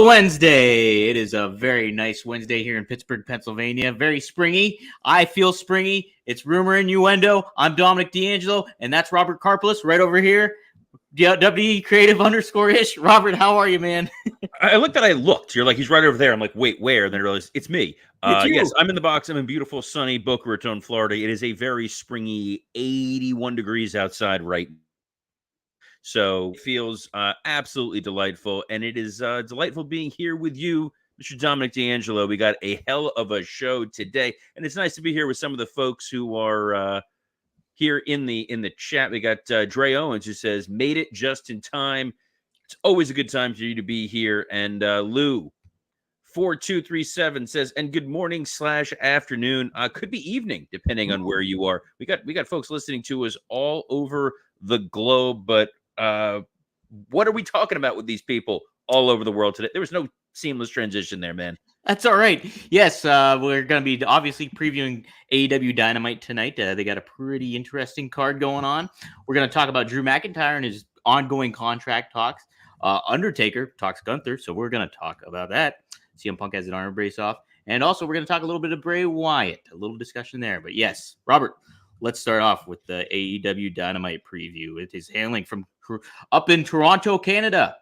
Hello, Wednesday. It is a very nice Wednesday here in Pittsburgh, Pennsylvania. Very springy. I feel springy. It's Rumor Innuendo. I'm Dominic DeAngelo, and that's Robert Karpeles right over here. WE Creative _ish. Robert, how are you, man? I looked. You're like, he's right over there. I'm like, wait, where? And then I realized it's me. Yes, I'm in the box. I'm in beautiful, sunny Boca Raton, Florida. It is a very springy 81 degrees outside right now. So it feels absolutely delightful. And it is delightful being here with you, Mr. Dominic DeAngelo. We got a hell of a show today. And it's nice to be here with some of the folks who are here in the chat. We got Dre Owens, who says, made it just in time. It's always a good time for you to be here. And Lou 4237 says, and good morning / afternoon. Could be evening, depending on where you are. We got folks listening to us all over the globe. But what are we talking about with these people all over the world today? There was no seamless transition there, man. That's all right. Yes, we're going to be obviously previewing AEW Dynamite tonight. They got a pretty interesting card going on. We're going to talk about Drew McIntyre and his ongoing contract talks. Undertaker talks GUNTHER, so we're going to talk about that. CM Punk has an arm brace off. And also, we're going to talk a little bit of Bray Wyatt, a little discussion there. But yes, Robert, let's start off with the AEW Dynamite preview. It is handling from up in Toronto, Canada.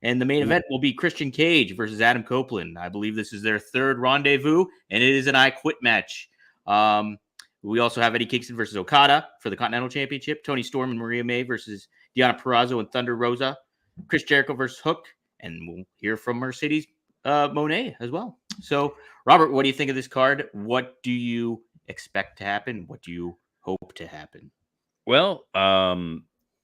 And the main event will be Christian Cage versus Adam Copeland. I believe this is their third rendezvous, and it is an I Quit match. We also have Eddie Kingston versus Okada for the Continental Championship. Tony Storm and Maria May versus Deonna Purrazzo and Thunder Rosa. Chris Jericho versus Hook. And we'll hear from Mercedes Mone as well. So, Robert, what do you think of this card? What do you expect to happen? What do you hope to happen? Well,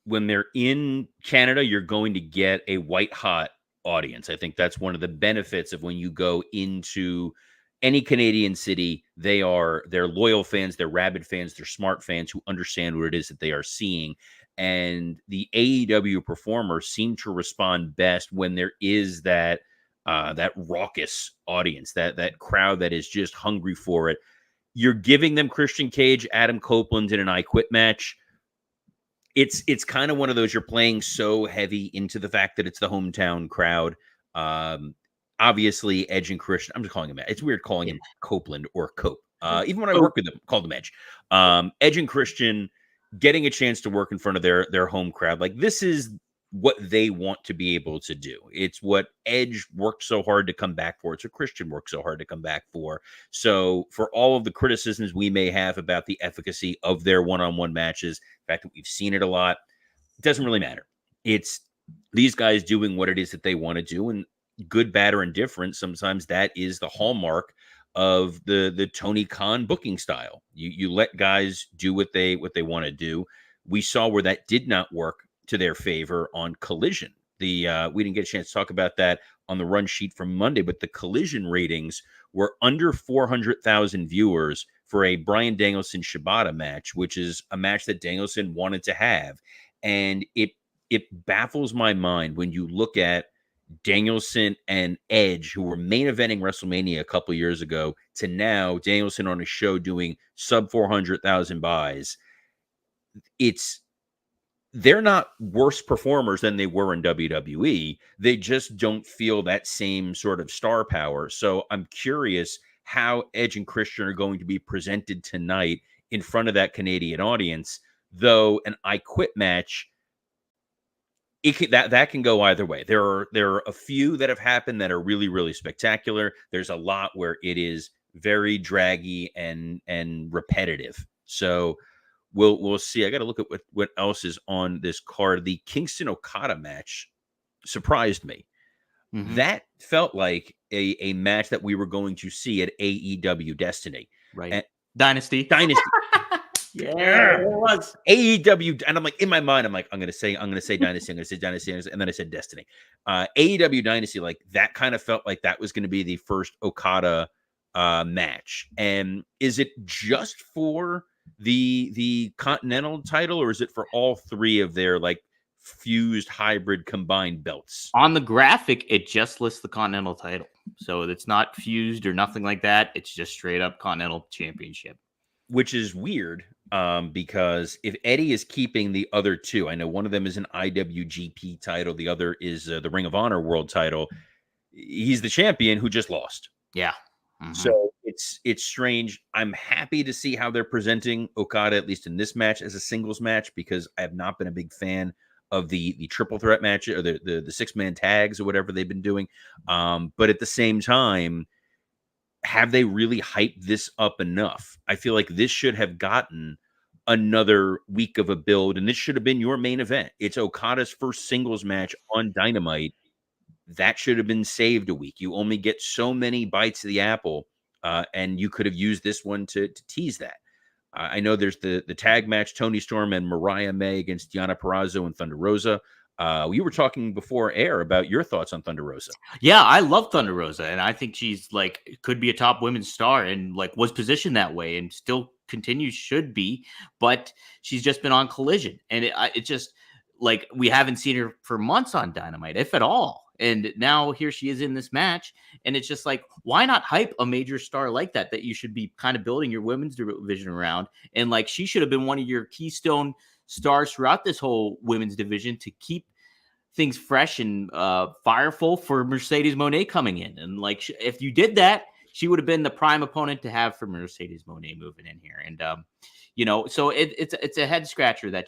when they're in Canada, you're going to get a white-hot audience. I think that's one of the benefits of when you go into any Canadian city. They're loyal fans, they're rabid fans, they're smart fans who understand what it is that they are seeing. And the AEW performers seem to respond best when there is that raucous audience, that crowd that is just hungry for it. You're giving them Christian Cage, Adam Copeland in an I Quit match. It's kind of one of those, you're playing so heavy into the fact that it's the hometown crowd. Obviously, Edge and Christian, I'm just calling him, it's weird calling him Copeland or Cope. Even when I work with them, call them Edge. Edge and Christian getting a chance to work in front of their home crowd. Like, this is what they want to be able to do. It's what Edge worked so hard to come back for. It's what Christian worked so hard to come back for. So for all of the criticisms we may have about the efficacy of their one-on-one matches, the fact that we've seen it a lot, it doesn't really matter. It's these guys doing what it is that they want to do, and good, bad, or indifferent, sometimes that is the hallmark of the Tony Khan booking style. You let guys do what they want to do. We saw where that did not work to their favor on Collision. We didn't get a chance to talk about that on the run sheet from Monday, but the Collision ratings were under 400,000 viewers for a Bryan Danielson Shibata match, which is a match that Danielson wanted to have. And it baffles my mind when you look at Danielson and Edge, who were main eventing WrestleMania a couple years ago, to now Danielson on a show doing sub 400,000 buys. They're not worse performers than they were in WWE. They just don't feel that same sort of star power. So I'm curious how Edge and Christian are going to be presented tonight in front of that Canadian audience. Though an I Quit match, that can go either way. There are a few that have happened that are really, really spectacular. There's a lot where it is very draggy and repetitive. So We'll see. I got to look at what else is on this card. The Kingston Okada match surprised me. Mm-hmm. That felt like a match that we were going to see at AEW Destiny. Right. Dynasty. Yeah, it was AEW. And I'm like, in my mind, I'm going to say Dynasty. And then I said Destiny. AEW Dynasty, like that kind of felt like that was going to be the first Okada match. And is it just for the Continental title, or is it for all three of their like fused hybrid combined belts? On the graphic, it just lists the Continental title, so it's not fused or nothing like that. It's just straight up Continental Championship, which is weird because if Eddie is keeping the other two, I know one of them is an IWGP title, the other is the Ring of Honor World title. he's the champion who just lost. Yeah. So it's strange. I'm happy to see how they're presenting Okada, at least in this match, as a singles match, because I have not been a big fan of the triple threat match or the 6-man tags or whatever they've been doing. But at the same time, have they really hyped this up enough? I feel like this should have gotten another week of a build, and this should have been your main event. It's Okada's first singles match on Dynamite. That should have been saved a week. You only get so many bites of the apple, and you could have used this one to tease that. I know there's the tag match, Toni Storm and Mariah May against Deonna Purrazzo and Thunder Rosa. We were talking before air about your thoughts on Thunder Rosa. Yeah, I love Thunder Rosa, and I think she's like could be a top women's star, and like was positioned that way, and still continues should be. But she's just been on Collision, and it just like we haven't seen her for months on Dynamite, if at all. And now here she is in this match, and it's just like, why not hype a major star like that you should be kind of building your women's division around? And like she should have been one of your keystone stars throughout this whole women's division to keep things fresh and fireful for Mercedes Mone coming in. And like if you did that, she would have been the prime opponent to have for Mercedes Mone moving in here. And so it's a head scratcher that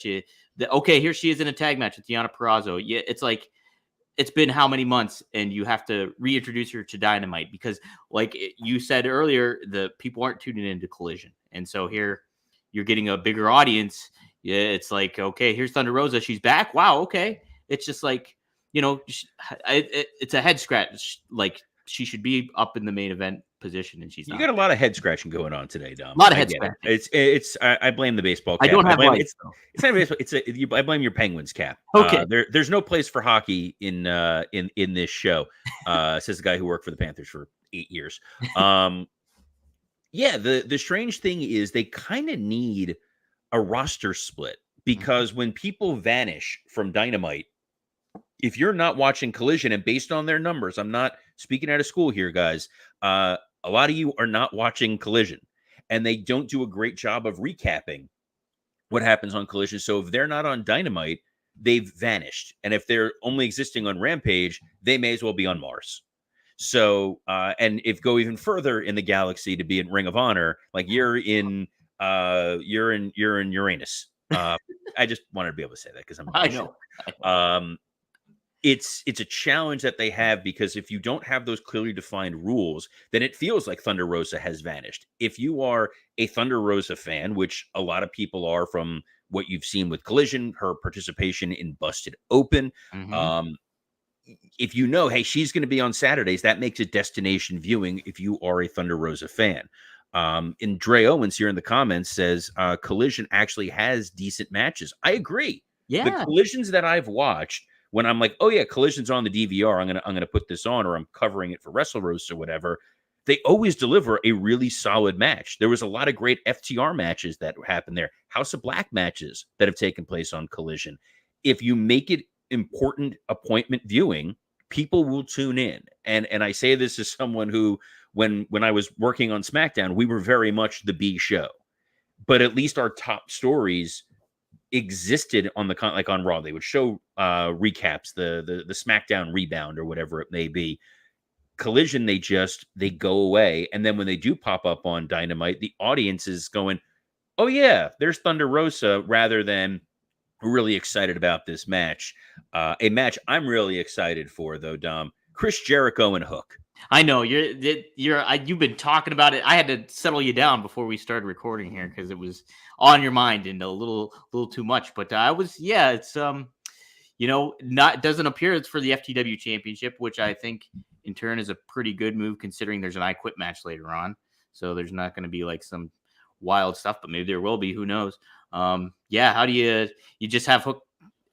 okay, here she is in a tag match with Deonna Purrazzo. Yeah, it's like it's been how many months, and you have to reintroduce her to Dynamite because, like you said earlier, the people aren't tuning into Collision, and so here you're getting a bigger audience. Yeah, it's like, okay, here's Thunder Rosa, she's back. Wow, okay. It's just like, it's a head scratch. Like she should be up in the main event position, and she's not. You got a lot of head scratching going on today, Dom. A lot of head scratching. It's. I blame the baseball cap. I don't have lights, it's not baseball. I blame your Penguins cap. Okay. There's no place for hockey in this show. Says the guy who worked for the Panthers for 8 years. Yeah. The strange thing is they kind of need a roster split because when people vanish from Dynamite, if you're not watching Collision, and based on their numbers, I'm not speaking out of school here, guys. A lot of you are not watching Collision, and they don't do a great job of recapping what happens on Collision. So if they're not on Dynamite, they've vanished. And if they're only existing on Rampage, they may as well be on Mars. So, and if go even further in the galaxy to be in Ring of Honor, like you're in Uranus. I just wanted to be able to say that because I know. It's a challenge that they have because if you don't have those clearly defined rules, then it feels like Thunder Rosa has vanished. If you are a Thunder Rosa fan, which a lot of people are from what you've seen with Collision, her participation in Busted Open, if you know, hey, she's going to be on Saturdays, that makes it destination viewing if you are a Thunder Rosa fan. And Dre Owens here in the comments says Collision actually has decent matches. I agree. Yeah. The Collisions that I've watched, when I'm like, oh yeah, Collision's on the DVR, I'm gonna put this on, or I'm covering it for Wrestle Roast or whatever, they always deliver a really solid match. There was a lot of great FTR matches that happened there, House of Black matches that have taken place on Collision. If you make it important appointment viewing, people will tune in. And I say this as someone who, when I was working on SmackDown, we were very much the B show, but at least our top stories existed on the like on Raw. They would show recaps, the SmackDown rebound or whatever it may be. Collision, they go away, and then when they do pop up on Dynamite, the audience is going, "Oh yeah, there's Thunder Rosa," rather than really excited about this match. A match I'm really excited for, though, Dom. Chris Jericho and Hook. I know you've been talking about it. I had to settle you down before we started recording here because it was on your mind and a little too much. But it's doesn't appear it's for the FTW Championship, which I think in turn is a pretty good move considering there's an I Quit match later on. So there's not going to be like some wild stuff, but maybe there will be. Who knows? How do you just have Hook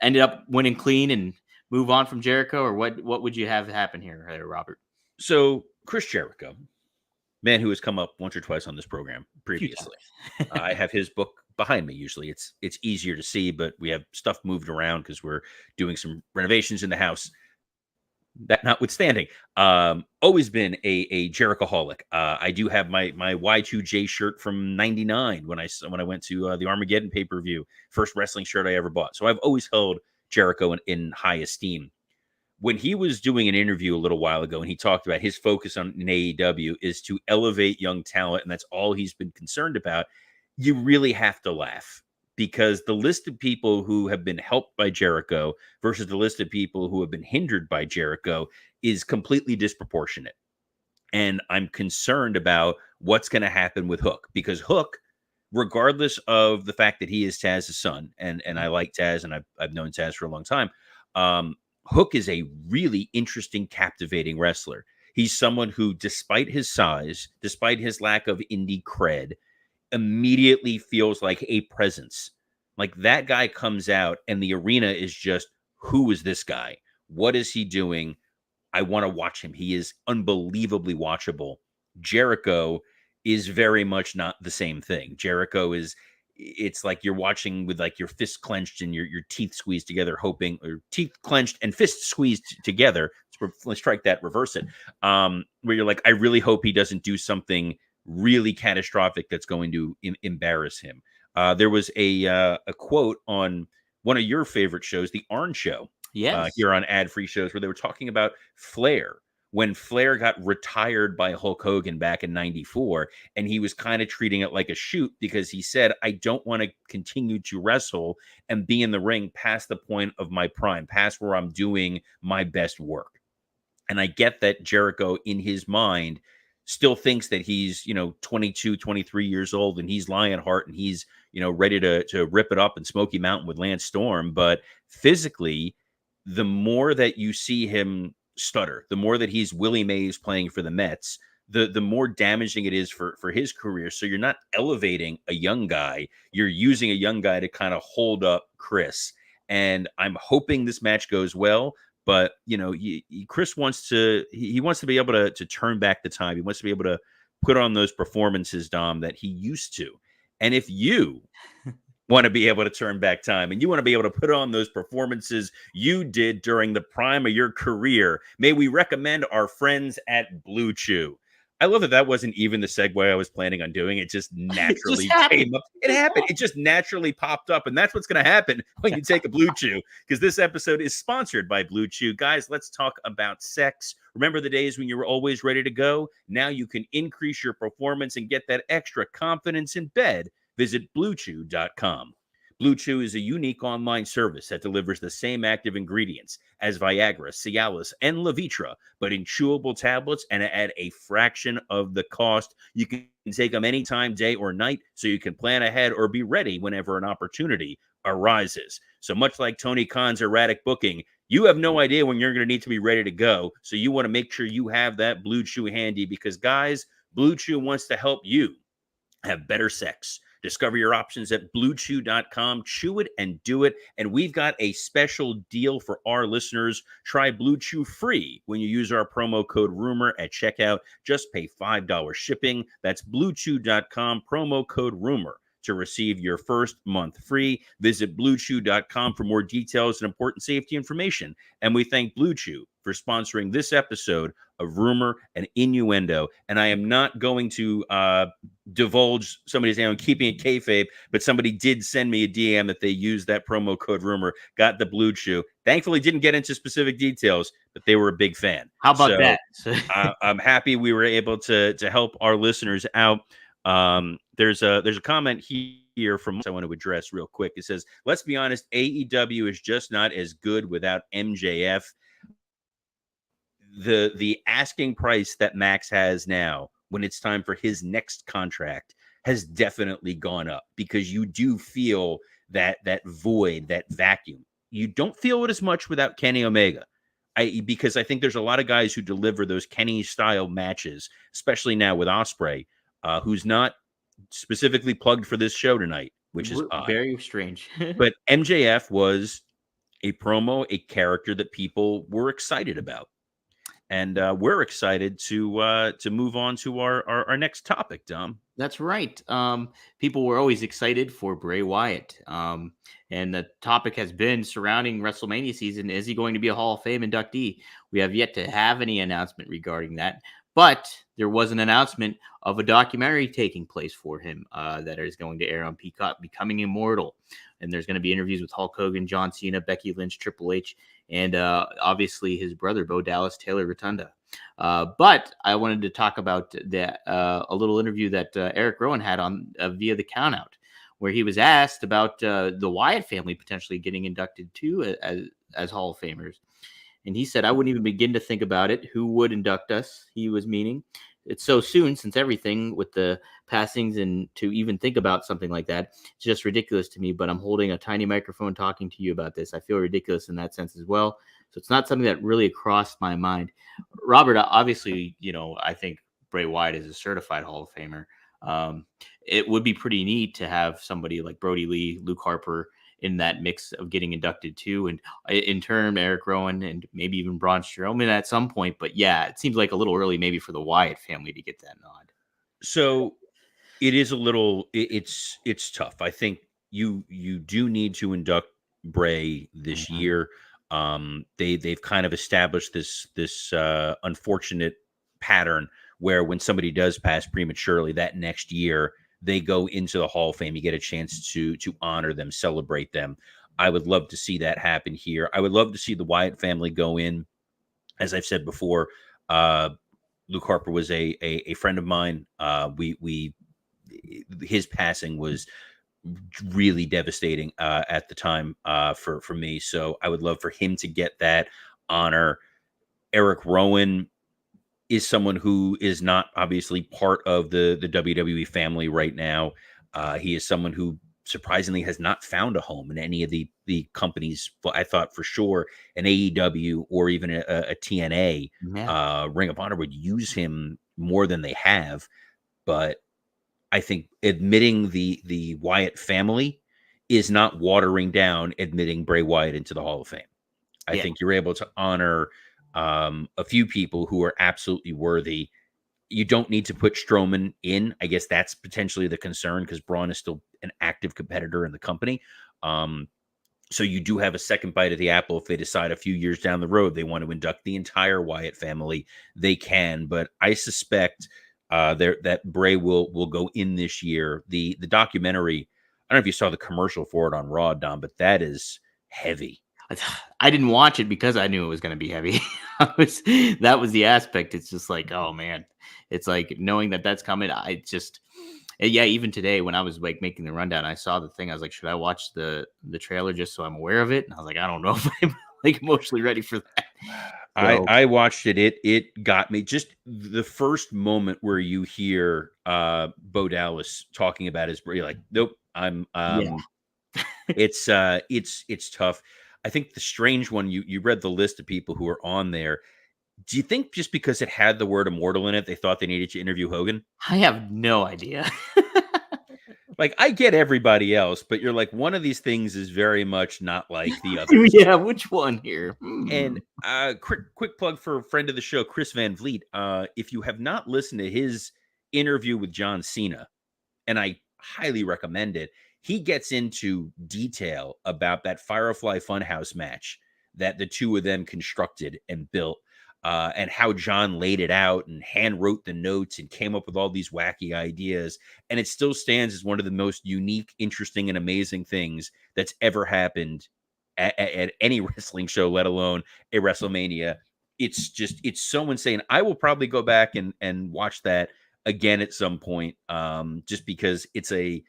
ended up winning clean and move on from Jericho, or what would you have happen here, Robert? So Chris Jericho, man who has come up once or twice on this program previously. I have his book behind me. Usually it's easier to see, but we have stuff moved around because we're doing some renovations in the house. That notwithstanding, always been a Jericho-holic. I do have my Y2J shirt from '99 when I went to the Armageddon pay-per-view, first wrestling shirt I ever bought. So I've always held Jericho in high esteem. when he was doing an interview a little while ago, and he talked about his focus on in AEW is to elevate young talent, and that's all he's been concerned about, you really have to laugh, because the list of people who have been helped by Jericho versus the list of people who have been hindered by Jericho is completely disproportionate. And I'm concerned about what's going to happen with Hook, because Hook, regardless of the fact that he is Taz's son, and I like Taz, and I've known Taz for a long time, Hook is a really interesting, captivating wrestler. He's someone who, despite his size, despite his lack of indie cred, immediately feels like a presence. Like, that guy comes out and the arena is just, who is this guy? What is he doing? I want to watch him. He is unbelievably watchable. Jericho is very much not the same thing. Jericho is, it's like you're watching with like your fists clenched and your teeth squeezed together, hoping, or teeth clenched and fists squeezed together. Let's strike that, reverse it. Where you're like, I really hope he doesn't do something really catastrophic that's going to embarrass him. There was a quote on one of your favorite shows, The Arn Show. Yes. Here on ad-free shows, where they were talking about Flair, when Flair got retired by Hulk Hogan back in '94, and he was kind of treating it like a shoot, because he said, I don't want to continue to wrestle and be in the ring past the point of my prime, past where I'm doing my best work. And I get that Jericho, in his mind, still thinks that he's, 22, 23 years old, and he's Lionheart, and he's, ready to rip it up in Smoky Mountain with Lance Storm. But physically, the more that you see him stutter, the more that he's Willie Mays playing for the Mets, the more damaging it is for his career. So you're not elevating a young guy. You're using a young guy to kind of hold up Chris. And I'm hoping this match goes well. But, Chris wants to be able to turn back the time. He wants to be able to put on those performances, Dom, that he used to. And if you want to be able to turn back time, and you want to be able to put on those performances you did during the prime of your career, may we recommend our friends at Blue Chew. I love that wasn't even the segue I was planning on doing. It just naturally came up. It happened. It just naturally popped up. And that's what's going to happen when you take a Blue Chew, because this episode is sponsored by Blue Chew. Guys, let's talk about sex. Remember the days when you were always ready to go? Now you can increase your performance and get that extra confidence in bed. Visit BlueChew.com. Blue Chew is a unique online service that delivers the same active ingredients as Viagra, Cialis, and Levitra, but in chewable tablets and at a fraction of the cost. You can take them anytime, day or night, so you can plan ahead or be ready whenever an opportunity arises. So much like Tony Khan's erratic booking, you have no idea when you're going to need to be ready to go. So you want to make sure you have that Blue Chew handy, because, guys, Blue Chew wants to help you have better sex. Discover your options at BlueChew.com. Chew it and do it. And we've got a special deal for our listeners. Try Blue Chew free when you use our promo code RUMOR at checkout. Just pay $5 shipping. That's BlueChew.com, promo code RUMOR, to receive your first month free. Visit BlueChew.com for more details and important safety information. And we thank Blue Chew for sponsoring this episode of Rumor and Innuendo. And I am not going to divulge somebody's name. I'm keeping it kayfabe, but somebody did send me a DM that they used that promo code Rumor, got the Blue Chew. Thankfully, didn't get into specific details, but they were a big fan. How about that? I'm happy we were able to help our listeners out. There's a comment here from I want to address real quick. It says, let's be honest, AEW is just not as good without MJF. The asking price that Max has now, when it's time for his next contract, has definitely gone up, because you do feel that void, that vacuum. You don't feel it as much without Kenny Omega. Because I think there's a lot of guys who deliver those Kenny style matches, especially now with Ospreay, who's not specifically plugged for this show tonight, which is odd. Very strange. But MJF was a promo, a character that people were excited about. And we're excited to move on to our next topic, Dom. That's right. People were always excited for Bray Wyatt. And the topic has been surrounding WrestleMania season. Is he going to be a Hall of Fame inductee? We have yet to have any announcement regarding that. But there was an announcement of a documentary taking place for him that is going to air on Peacock, Becoming Immortal. And there's going to be interviews with Hulk Hogan, John Cena, Becky Lynch, Triple H, and obviously his brother, Bo Dallas, Taylor Rotunda. But I wanted to talk about that a little interview that Eric Rowan had on via the Countout, where he was asked about the Wyatt family potentially getting inducted too as Hall of Famers. And he said, I wouldn't even begin to think about it. Who would induct us? He was meaning. It's so soon since everything with the passings, and to even think about something like that, it's just ridiculous to me. But I'm holding a tiny microphone talking to you about this. I feel ridiculous in that sense as well. So it's not something that really crossed my mind. Robert, obviously, I think Bray Wyatt is a certified Hall of Famer. It would be pretty neat to have somebody like Brody Lee, Luke Harper in that mix of getting inducted too, and in turn Eric Rowan and maybe even Braun Strowman at some point. But yeah, it seems like a little early maybe for the Wyatt family to get that nod. So it is a little, it's tough. I think you do need to induct Bray this year. They've kind of established this unfortunate pattern where when somebody does pass prematurely, that next year they go into the Hall of Fame. You get a chance to honor them, celebrate them. I would love to see that happen here. I would love to see the Wyatt family go in. As I've said before, Luke Harper was a friend of mine. His passing was really devastating at the time for me. So I would love for him to get that honor. Eric Rowan is someone who is not obviously part of the WWE family right now. He is someone who surprisingly has not found a home in any of the companies. Well, I thought for sure an AEW or even a TNA Ring of Honor would use him more than they have. But I think admitting the Wyatt family is not watering down admitting Bray Wyatt into the Hall of Fame. I think you're able to honor a few people who are absolutely worthy. You don't need to put Strowman in. I guess that's potentially the concern because Braun is still an active competitor in the company. So you do have a second bite of the apple if they decide a few years down the road they want to induct the entire Wyatt family. They can, but I suspect that Bray will go in this year. The documentary, I don't know if you saw the commercial for it on Raw, Dom, but that is heavy. I didn't watch it because I knew it was going to be heavy. That was the aspect. It's just like, oh man, it's like knowing that that's coming. Even today when I was like making the rundown, I saw the thing. I was like, should I watch the trailer just so I'm aware of it? And I was like, I don't know if I'm like emotionally ready for that. So, I watched it. It got me. Just the first moment where you hear Bo Dallas talking about his, you're like, nope, I'm it's tough. I think the strange one, you read the list of people who are on there. Do you think just because it had the word immortal in it, they thought they needed to interview Hogan? I have no idea. Like, I get everybody else, but you're like, one of these things is very much not like the others. Yeah, which one here? And quick plug for a friend of the show, Chris Van Vliet. If you have not listened to his interview with John Cena, and I highly recommend it, he gets into detail about that Firefly Funhouse match that the two of them constructed and built, and how John laid it out and hand wrote the notes and came up with all these wacky ideas. And it still stands as one of the most unique, interesting, and amazing things that's ever happened at any wrestling show, let alone a WrestleMania. It's so insane. I will probably go back and watch that again at some point, just because it's a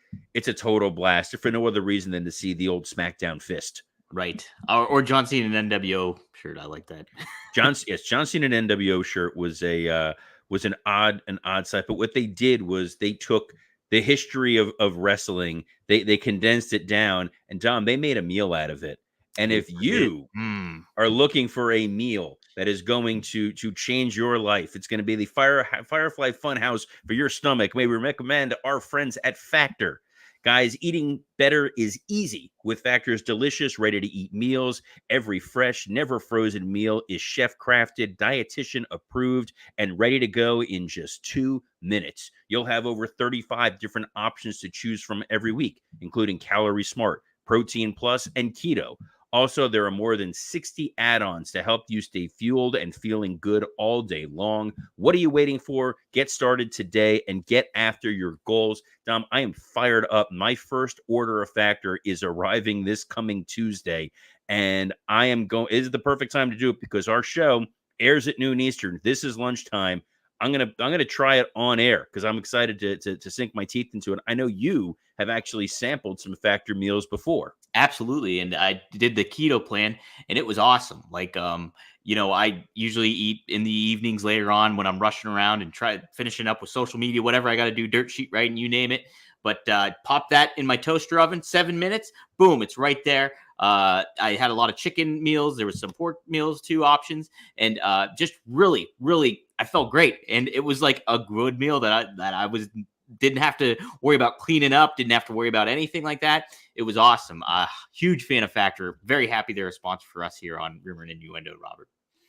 total blast, if for no other reason than to see the old SmackDown fist. Right. Or John Cena and NWO shirt. I like that. John Cena and NWO shirt was an odd sight. But what they did was they took the history of wrestling, they condensed it down, and Dom, they made a meal out of it. And if you are looking for a meal that is going to change your life, it's going to be the Firefly Funhouse for your stomach. May we recommend our friends at Factor. Guys, eating better is easy with Factor's delicious, ready-to-eat meals. Every fresh, never frozen meal is chef-crafted, dietitian approved, and ready to go in just 2 minutes. You'll have over 35 different options to choose from every week, including Calorie Smart, Protein Plus, and Keto. Also, there are more than 60 add-ons to help you stay fueled and feeling good all day long. What are you waiting for? Get started today and get after your goals. Dom, I am fired up. My first order of Factor is arriving this coming Tuesday, and I am going. It is the perfect time to do it because our show airs at noon Eastern. This is lunchtime. I'm gonna try it on air because I'm excited to sink my teeth into it. I know you have actually sampled some Factor meals before. Absolutely. And I did the keto plan and it was awesome. Like, I usually eat in the evenings later on when I'm rushing around and finishing up with social media, whatever I got to do, dirt sheet writing, you name it. But pop that in my toaster oven, 7 minutes, boom, it's right there. I had a lot of chicken meals. There was some pork meals, 2 options, and just really, really, I felt great. And it was like a good meal that I didn't have to worry about cleaning up, didn't have to worry about anything like that. It was awesome. Huge fan of Factor. Very happy they're a sponsor for us here on Rumor and Innuendo, Robert.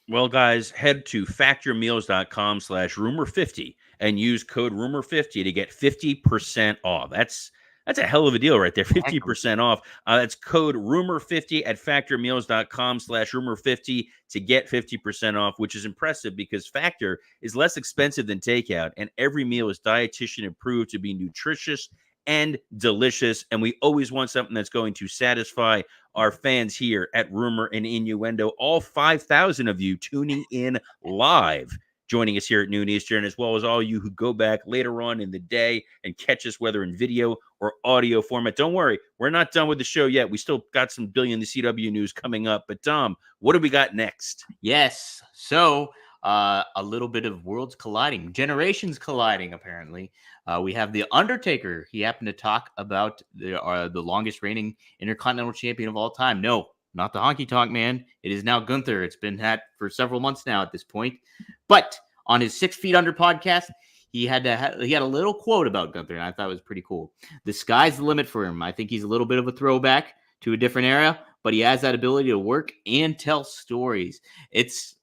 Well, guys, head to factormeals.com/rumor50 and use code rumor50 to get 50% off. That's a hell of a deal right there. 50% off. That's code rumor50 at factormeals.com/rumor50 to get 50% off, which is impressive because Factor is less expensive than takeout, and every meal is dietitian approved to be nutritious and delicious. And we always want something that's going to satisfy our fans here at Rumor and Innuendo. All 5,000 of you tuning in live, joining us here at noon Eastern, as well as all you who go back later on in the day and catch us, whether in video or audio format. Don't worry, we're not done with the show yet. We still got some Billion the CW news coming up. But Dom, what do we got next? Yes. So a little bit of worlds colliding, generations colliding, apparently. We have the Undertaker. He happened to talk about the longest reigning Intercontinental Champion of all time. No, not the honky tonk man. It is now Gunther. It's been that for several months now at this point. But on his 6 Feet Under podcast, he had a little quote about Gunther, and I thought it was pretty cool. The sky's the limit for him. I think he's a little bit of a throwback to a different era, but he has that ability to work and tell stories. It's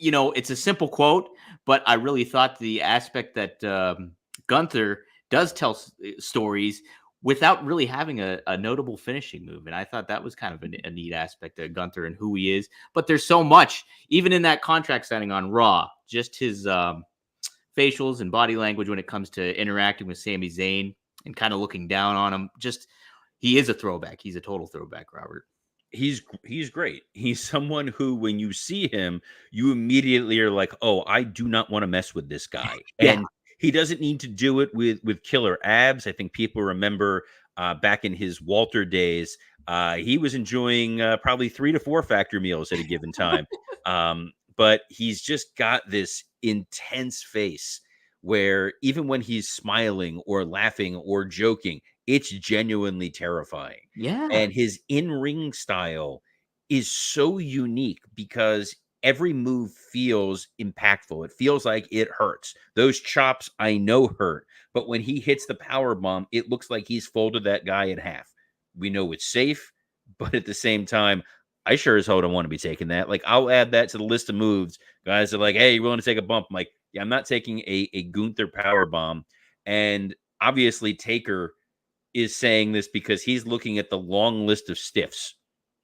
a simple quote, but I really thought the aspect that Gunther does tell stories without really having a notable finishing move. And I thought that was kind of a neat aspect of Gunther and who he is. But there's so much, even in that contract signing on Raw, just his facials and body language when it comes to interacting with Sami Zayn and kind of looking down on him. Just, he is a throwback. He's a total throwback, Robert. He's great. He's someone who, when you see him, you immediately are like, oh, I do not want to mess with this guy. Yeah. And he doesn't need to do it with killer abs. I think people remember back in his Walter days, he was enjoying probably 3 to 4 Factor meals at a given time. But he's just got this intense face where even when he's smiling or laughing or joking, it's genuinely terrifying. Yeah. And his in-ring style is so unique because every move feels impactful. It feels like it hurts. Those chops I know hurt, but when he hits the power bomb, it looks like he's folded that guy in half. We know it's safe, but at the same time, I sure as hell don't want to be taking that. Like, I'll add that to the list of moves. Guys are like, hey, you willing to take a bump? I'm like, yeah, I'm not taking a Gunther power bomb. And obviously Taker is saying this because he's looking at the long list of stiffs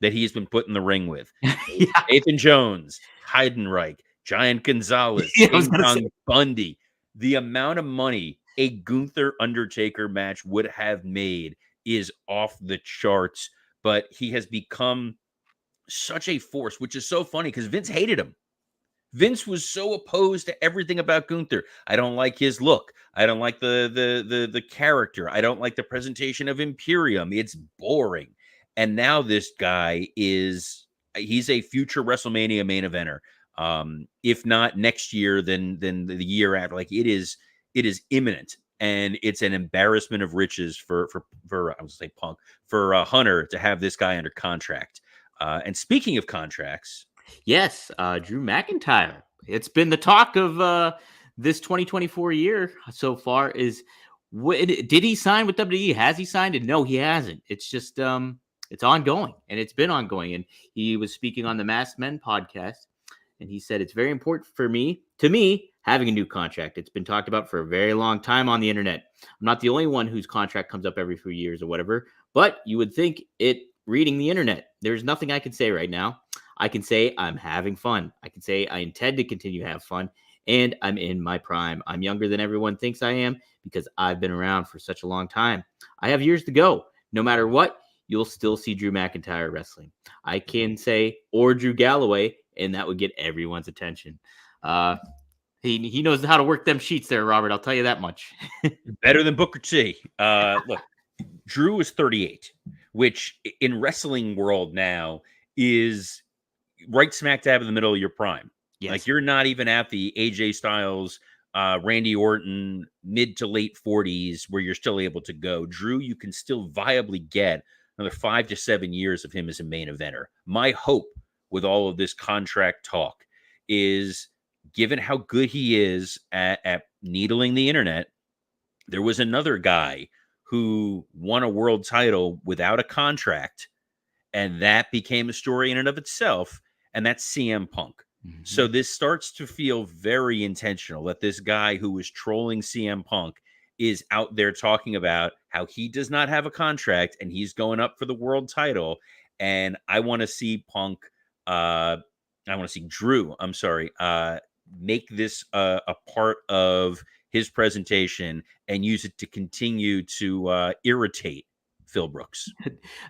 that he's been put in the ring with. Yeah. Nathan Jones, Heidenreich, Giant Gonzalez, King Kong Bundy. The amount of money a Gunther Undertaker match would have made is off the charts, but he has become such a force, which is so funny because Vince hated him. Vince was so opposed to everything about Gunther. I don't like his look. I don't like the character. I don't like the presentation of Imperium. It's boring. And now this guy he's a future WrestleMania main eventer. If not next year, then the year after. Like, it is imminent. And it's an embarrassment of riches for I would say Punk, for Hunter to have this guy under contract. And speaking of contracts, yes, Drew McIntyre. It's been the talk of this 2024 year so far. Did he sign with WWE? Has he signed? And no, he hasn't. It's just it's ongoing, and it's been ongoing. And he was speaking on the Masked Men podcast, and he said it's very important to me having a new contract. It's been talked about for a very long time on the internet. I'm not the only one whose contract comes up every few years or whatever, but you would think it reading the internet. There's nothing I can say right now. I can say I'm having fun. I can say I intend to continue to have fun, and I'm in my prime. I'm younger than everyone thinks I am because I've been around for such a long time. I have years to go. No matter what, you'll still see Drew McIntyre wrestling. I can say, or Drew Galloway, and that would get everyone's attention. He knows how to work them sheets there, Robert. I'll tell you that much. Better than Booker T. Look, Drew is 38, which in wrestling world now is right smack dab in the middle of your prime. Yes. Like you're not even at the AJ Styles, Randy Orton, mid to late 40s where you're still able to go. Drew, you can still viably get another 5 to 7 years of him as a main eventer. My hope with all of this contract talk is, given how good he is at needling the internet, there was another guy who won a world title without a contract, and that became a story in and of itself, and that's CM Punk. Mm-hmm. So this starts to feel very intentional that this guy who was trolling CM Punk is out there talking about how he does not have a contract and he's going up for the world title. And I want to see Drew, make this a part of his presentation and use it to continue to irritate Phil Brooks.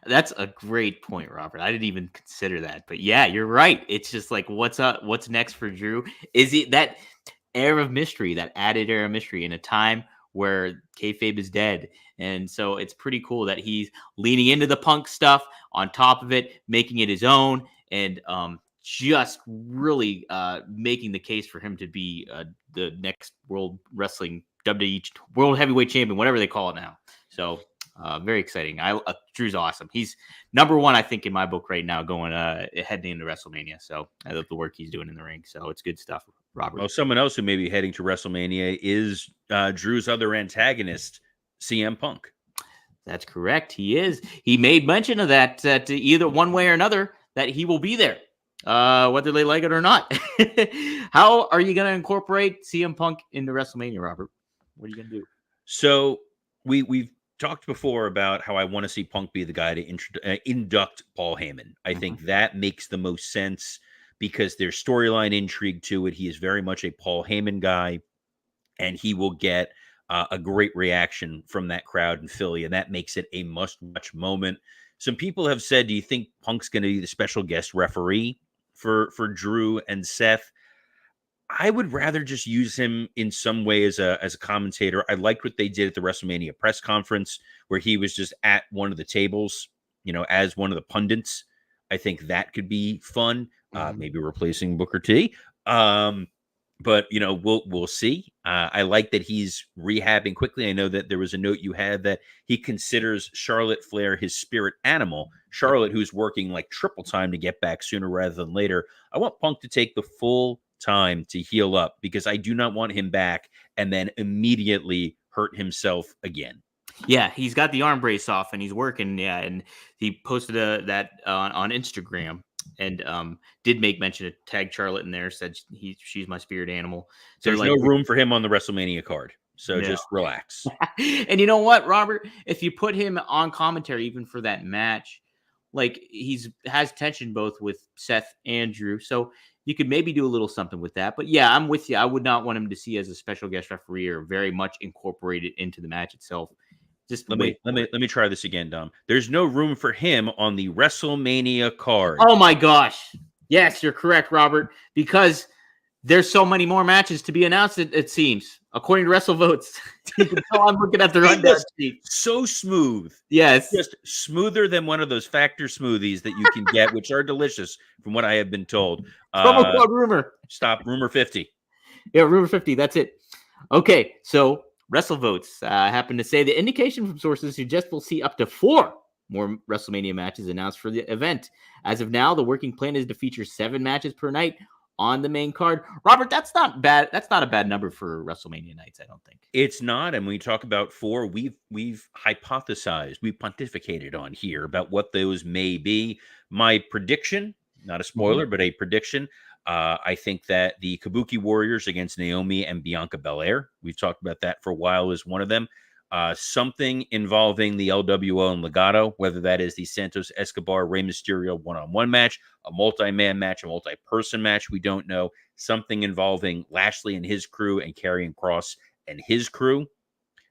That's a great point, Robert. I didn't even consider that. But yeah, you're right. It's just like, what's up? What's next for Drew? Is it that air of mystery, that added air of mystery in a time where kayfabe is dead? And so it's pretty cool that he's leaning into the Punk stuff, on top of it, making it his own, and just really making the case for him to be the next World Wrestling WWE World Heavyweight Champion, whatever they call it now. So very exciting. Drew's awesome. He's number one, I think, in my book right now, going heading into WrestleMania. So I love the work he's doing in the ring. So it's good stuff, Robert. Well, someone else who may be heading to WrestleMania is Drew's other antagonist, CM Punk. That's correct. He is. He made mention of that either one way or another that he will be there, whether they like it or not. How are you going to incorporate CM Punk into WrestleMania, Robert? What are you going to do? So we've talked before about how I want to see Punk be the guy to induct Paul Heyman. I think that makes the most sense because there's storyline intrigue to it. He is very much a Paul Heyman guy, and he will get a great reaction from that crowd in Philly, and that makes it a must-watch moment. Some people have said, do you think Punk's going to be the special guest referee for Drew and Seth? I would rather just use him in some way as a commentator. I liked what they did at the WrestleMania press conference where he was just at one of the tables, as one of the pundits. I think that could be fun. Maybe replacing Booker T. But we'll see. I like that he's rehabbing quickly. I know that there was a note you had that he considers Charlotte Flair his spirit animal. Charlotte, who's working like triple time to get back sooner rather than later. I want Punk to take the full time to heal up because I do not want him back and then immediately hurt himself again. Yeah, he's got the arm brace off and he's working. Yeah, and he posted that on Instagram and did make mention of tag Charlotte in there. Said she's my spirit animal. So there's no room for him on the WrestleMania card. So just relax. And you know what, Robert? If you put him on commentary, even for that match, like has tension both with Seth and Drew. So you could maybe do a little something with that. But yeah, I'm with you. I would not want him to see as a special guest referee or very much incorporated into the match itself. Just let me try this again, Dom. There's no room for him on the WrestleMania card. Oh my gosh. Yes, you're correct, Robert, because there's so many more matches to be announced, it seems, according to WrestleVotes. You can tell I'm looking at the rundown sheet. So smooth. Yes. Just smoother than one of those factor smoothies that you can get, which are delicious, from what I have been told. Promo code Rumor. Stop, Rumor 50. Yeah, Rumor 50. That's it. Okay, so WrestleVotes happen to say the indication from sources suggest we'll see up to 4 more WrestleMania matches announced for the event. As of now, the working plan is to feature 7 matches per night on the main card. Robert, that's not bad. That's not a bad number for WrestleMania nights, I don't think. It's not. And when we talk about 4, we've hypothesized, we pontificated on here about what those may be. My prediction, not a spoiler, but a prediction. I think that the Kabuki Warriors against Naomi and Bianca Belair, we've talked about that for a while, is one of them. something involving the LWO and Legado, whether that is the Santos Escobar Rey Mysterio one-on-one match, a multi-man match, a multi-person match, we don't know. Something involving Lashley and his crew and Karrion Kross and his crew,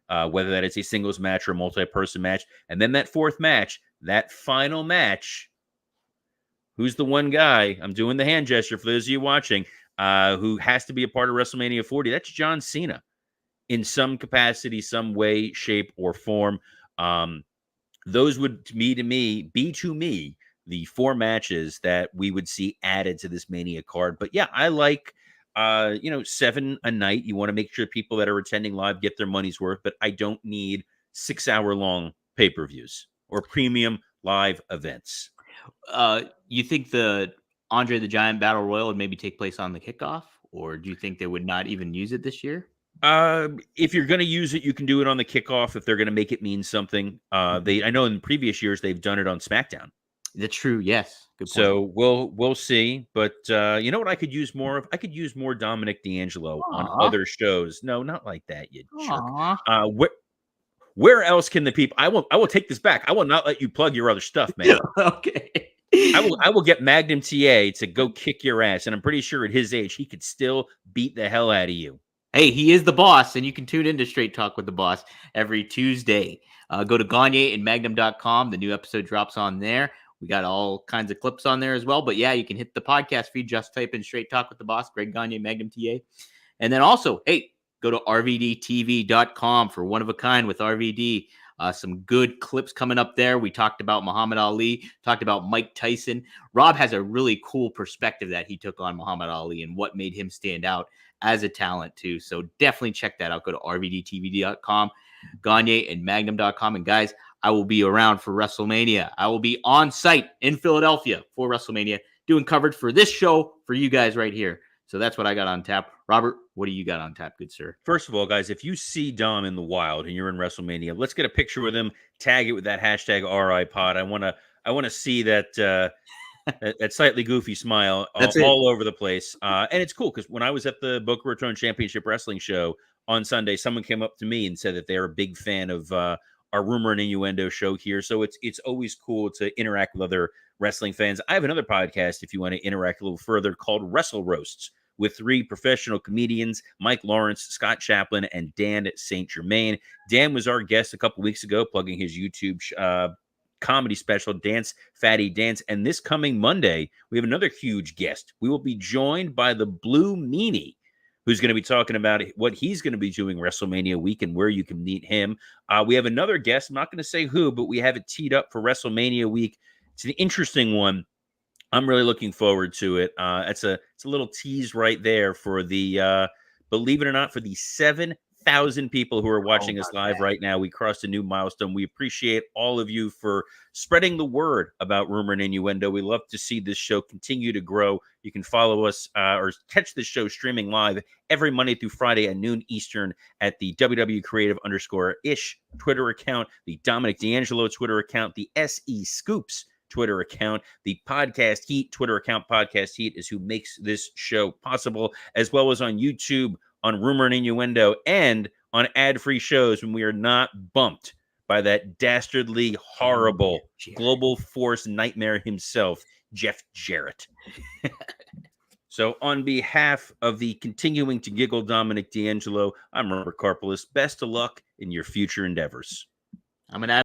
whether that is a singles match or a multi-person match. And then that fourth match, that final match, who's the one guy, I'm doing the hand gesture for those of you watching, who has to be a part of WrestleMania 40? That's John Cena in some capacity, some way, shape, or form. Those would, to me, the four matches that we would see added to this Mania card. But yeah, I like, 7 a night. You want to make sure people that are attending live get their money's worth, but I don't need 6-hour-long pay-per-views or premium live events. You think the Andre the Giant Battle Royal would maybe take place on the kickoff, or do you think they would not even use it this year? If you're going to use it, you can do it on the kickoff if they're going to make it mean something. I know in previous years they've done it on SmackDown. That's true. Yes. Good point. So we'll see. But you know what I could use more of? I could use more Dominic DeAngelo on other shows. No, not like that, you jerk. Where else can the people? I will take this back. I will not let you plug your other stuff, man. Okay. I will get Magnum TA to go kick your ass, and I'm pretty sure at his age he could still beat the hell out of you. Hey, he is the boss, and you can tune into Straight Talk with the Boss every Tuesday. Go to GagneandMagnum.com. The new episode drops on there. We got all kinds of clips on there as well. But yeah, you can hit the podcast feed. Just type in Straight Talk with the Boss, Greg Gagne, Magnum TA. And then also, hey, go to RVDTV.com for One of a Kind with RVD. Some good clips coming up there. We talked about Muhammad Ali, talked about Mike Tyson. Rob has a really cool perspective that he took on Muhammad Ali and what made him stand out as a talent too. So definitely check that out. Go to RVDTV.com, Gagne and Magnum.com. And guys, I will be around for WrestleMania. I will be on site in Philadelphia for WrestleMania doing coverage for this show for you guys right here. So that's what I got on tap. Robert, what do you got on tap, good sir? First of all, guys, if you see Dom in the wild and you're in WrestleMania, let's get a picture with him. Tag it with that hashtag RIPod. I want to see that that slightly goofy smile all over the place. And it's cool because when I was at the Boca Raton Championship Wrestling show on Sunday, someone came up to me and said that they're a big fan of our Rumor and Innuendo show here. So it's always cool to interact with other wrestling fans. I have another podcast if you want to interact a little further called Wrestle Roasts, with 3 professional comedians, Mike Lawrence, Scott Chaplin, and Dan St. Germain. Dan was our guest a couple weeks ago, plugging his YouTube comedy special, Dance Fatty Dance. And this coming Monday, we have another huge guest. We will be joined by the Blue Meanie, who's going to be talking about what he's going to be doing WrestleMania week and where you can meet him. We have another guest. I'm not going to say who, but we have it teed up for WrestleMania week. It's an interesting one. I'm really looking forward to it. It's a little tease right there for the, believe it or not, for the 7,000 people who are watching us live right now. We crossed a new milestone. We appreciate all of you for spreading the word about Rumor and Innuendo. We love to see this show continue to grow. You can follow us or catch this show streaming live every Monday through Friday at noon Eastern at the WW Creative _ish Twitter account, the Dominic DeAngelo Twitter account, the SE Scoops Twitter account, the Podcast Heat Twitter account. Podcast Heat is who makes this show possible, as well as on YouTube, on Rumor and Innuendo, and on ad-free shows when we are not bumped by that dastardly, horrible, global force nightmare himself, Jeff Jarrett. So on behalf of the continuing to giggle Dominic DeAngelo, I'm Robert Karpeles. Best of luck in your future endeavors. I'm an